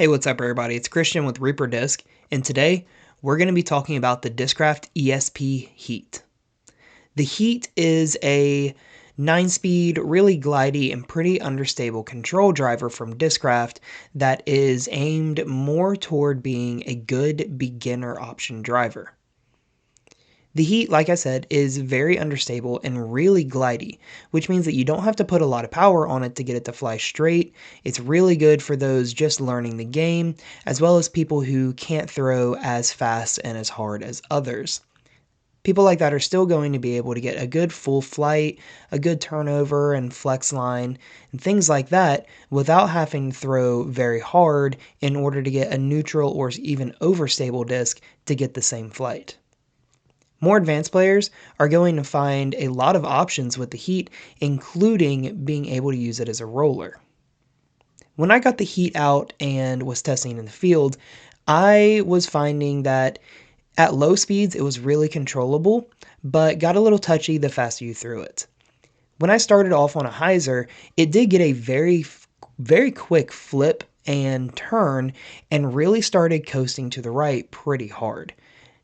Hey, what's up everybody? It's Christian with Reaper Disc, and today we're going to be talking about the Discraft ESP Heat. The Heat is a 9-speed, really glidey and pretty understable control driver from Discraft that is aimed more toward being a good beginner option driver. The Heat, like I said, is very understable and really glidey, which means that you don't have to put a lot of power on it to get it to fly straight. It's really good for those just learning the game, as well as people who can't throw as fast and as hard as others. People like that are still going to be able to get a good full flight, a good turnover and flex line, and things like that without having to throw very hard in order to get a neutral or even overstable disc to get the same flight. More advanced players are going to find a lot of options with the Heat, including being able to use it as a roller. When I got the Heat out and was testing in the field, I was finding that at low speeds it was really controllable, but got a little touchy the faster you threw it. When I started off on a hyzer, it did get a very quick flip and turn and really started coasting to the right pretty hard.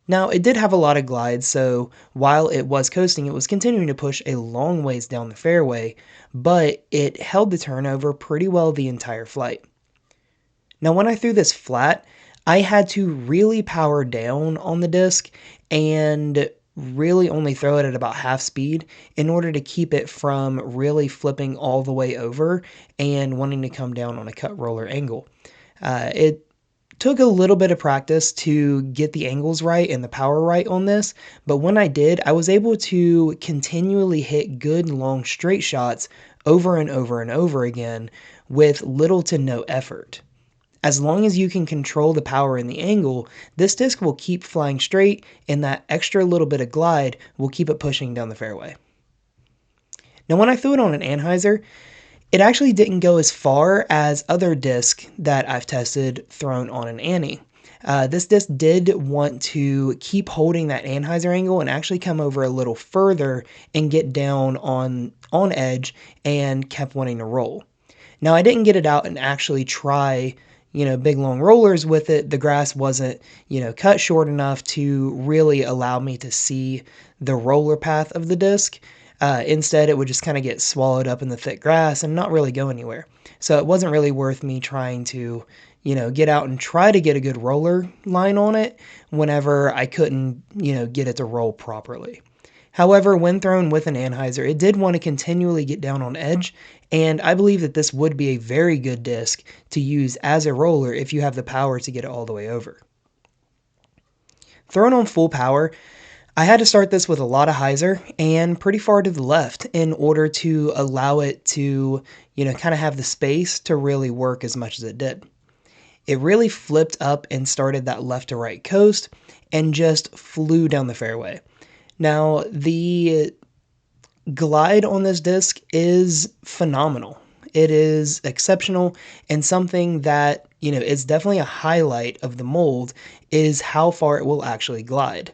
Now, it did have a lot of glide, so while it was coasting, it was continuing to push a long ways down the fairway, but it held the turnover pretty well the entire flight. Now, when I threw this flat, I had to really power down on the disc and really only throw it at about half speed in order to keep it from really flipping all the way over and wanting to come down on a cut roller angle. It took a little bit of practice to get the angles right and the power right on this, but when I did, I was able to continually hit good long straight shots over and over and over again with little to no effort. As long as you can control the power and the angle, this disc will keep flying straight and that extra little bit of glide will keep it pushing down the fairway. Now when I threw it on an anhyzer, it actually didn't go as far as other discs that I've tested thrown on an Annie. This disc did want to keep holding that anhyzer angle and actually come over a little further and get down on edge and kept wanting to roll. Now I didn't get it out and actually try, big long rollers with it. The grass wasn't, cut short enough to really allow me to see the roller path of the disc. Instead, it would just kind of get swallowed up in the thick grass and not really go anywhere. So it wasn't really worth me trying to, get out and try to get a good roller line on it whenever I couldn't, get it to roll properly. However, when thrown with an anhyzer, it did want to continually get down on edge, and I believe that this would be a very good disc to use as a roller if you have the power to get it all the way over. Thrown on full power, I had to start this with a lot of hyzer and pretty far to the left in order to allow it to, kind of have the space to really work as much as it did. It really flipped up and started that left to right coast and just flew down the fairway. Now, the glide on this disc is phenomenal. It is exceptional, and something that, is definitely a highlight of the mold is how far it will actually glide.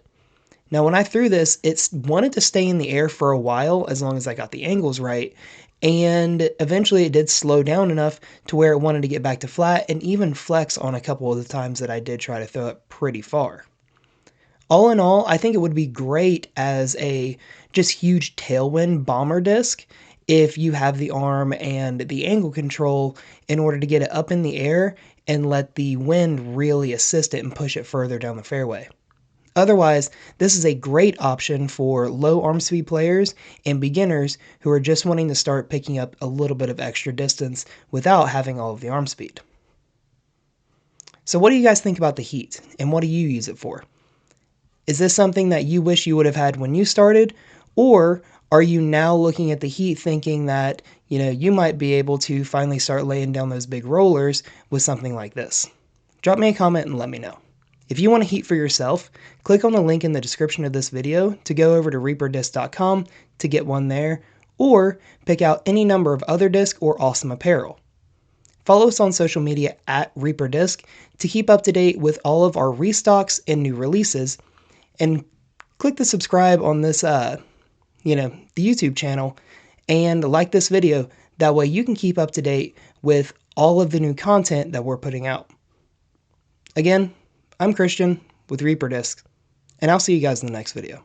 Now, when I threw this, it wanted to stay in the air for a while as long as I got the angles right, and eventually it did slow down enough to where it wanted to get back to flat and even flex on a couple of the times that I did try to throw it pretty far. All in all, I think it would be great as a just huge tailwind bomber disc if you have the arm and the angle control in order to get it up in the air and let the wind really assist it and push it further down the fairway. Otherwise, this is a great option for low arm speed players and beginners who are just wanting to start picking up a little bit of extra distance without having all of the arm speed. So what do you guys think about the Heat, and what do you use it for? Is this something that you wish you would have had when you started, or are you now looking at the Heat thinking that, you might be able to finally start laying down those big rollers with something like this? Drop me a comment and let me know. If you want a Heat for yourself, click on the link in the description of this video to go over to reaperdisc.com to get one there, or pick out any number of other disc or awesome apparel. Follow us on social media at reaperdisc to keep up to date with all of our restocks and new releases, and click the subscribe on this, the YouTube channel, and like this video. That way you can keep up to date with all of the new content that we're putting out. Again, I'm Christian with Reaper Disc, and I'll see you guys in the next video.